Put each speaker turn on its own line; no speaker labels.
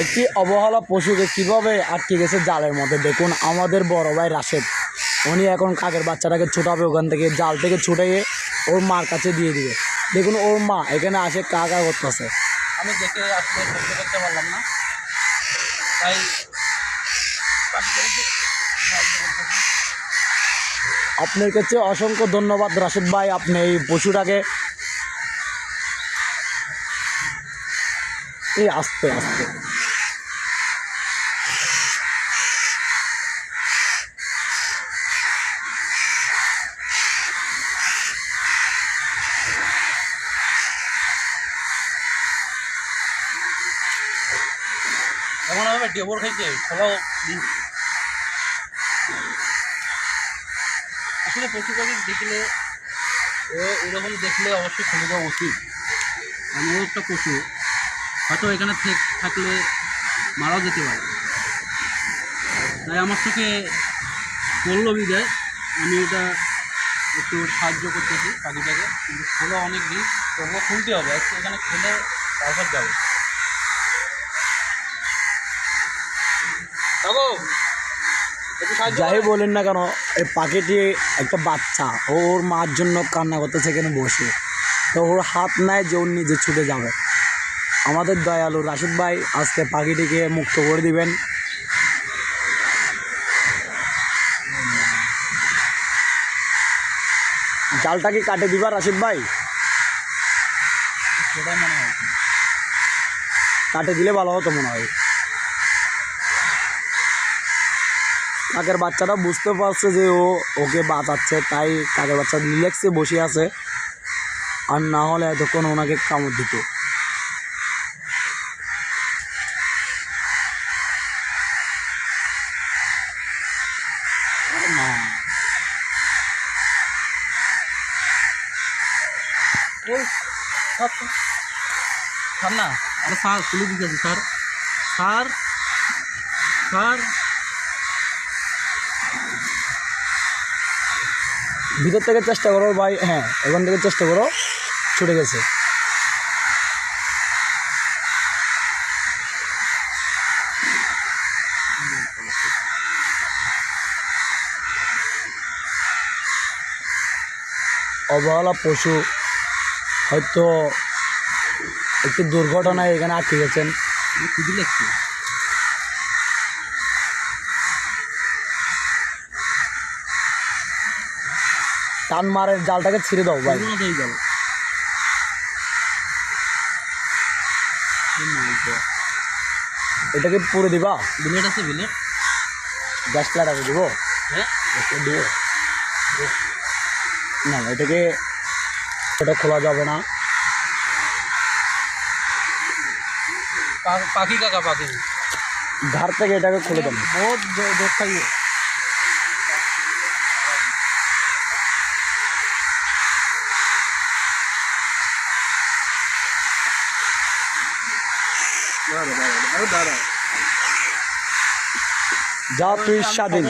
একটি অবহেলা পশুকে কিভাবে আটকে গেছে জালের মধ্যে দেখুন। আমাদের বড় ভাই রাশেদ উনি এখন কাকের বাচ্চাটাকে ছোটাবে, ওখান থেকে জাল থেকে ছুটাইয়ে ওর মার কাছে দিয়ে দিবে। দেখুন ওর মা এখানে আসে কা কা করতেছে।
আমি দেখে আসলে সহ্য করতে পারলাম না, তাই
আপনার কাছে অসংখ্য ধন্যবাদ রাশেদ ভাই, আপনি এই পশুটাকে এই আস্তে আস্তে
এমনভাবে ডেবর খাইছে খোলাও। আসলে পশু পাখি দেখলে এরকম দেখলে অবশ্যই খুলে দেওয়া উচিত। এমন একটা পশু হয়তো এখানে থাকলে মারাও যেতে পারে, তাই আমার চোখে পড়লো বিদায় আমি এটা একটু সাহায্য করতেছি পাখিটাকে, কিন্তু খোলা অনেক দিন তবুও খুলতে হবে, একটু এখানে খুলে তারপর যাবে।
যাই বলেন না কেন, এই পাখিটি একটা বাচ্চা, ওর মার জন্য কান্না করতেছে এখানে বসে, তো ওর হাত নাই যে ওর নিজে ছুটে যাবে। আমাদের দয়ালু রাশেদ ভাই আজকে পাখিটিকে মুক্ত করে দিবেন। জালটা কি কাটে দিবা রাশেদ ভাই?
সেটাই মনে হয়,
কাটে দিলে ভালো হতো মনে হয়। কাকের বাচ্চাটা বুঝতে পারছে যে ওকে বাঁচাচ্ছে, তাই কাকের বাচ্চা রিল্যাক্সে বসে আছে, আর না হলে এতক্ষণ ওনাকে কামড় দিত।
স্যার না, আরে স্যার খুলে দিতেছি স্যার, স্যার স্যার
ভিতর থেকে চেষ্টা করো ভাই, হ্যাঁ ওখান থেকে চেষ্টা করো, ছুটে গেছে। অবহেলা পশু হয়তো একটু দুর্ঘটনায় এখানে আটকে গেছেন।
খুঁজি লাগছে।
টান মারের জালটাকে ছিঁড়ে দাও ভাই। এটাকে পুরো দিবা?
বিলেট আছে, বিলেট
গ্যাস লাগাতে দিব?
হ্যাঁ
দিব না, এটাকে এটা খোলা যাবে না।
পাখি কাকা পাখি
ঘাট থেকে এটাকে খুলে দেবো।
বহুত দুধ খাইয়ে
যা তুই স্বাধীন।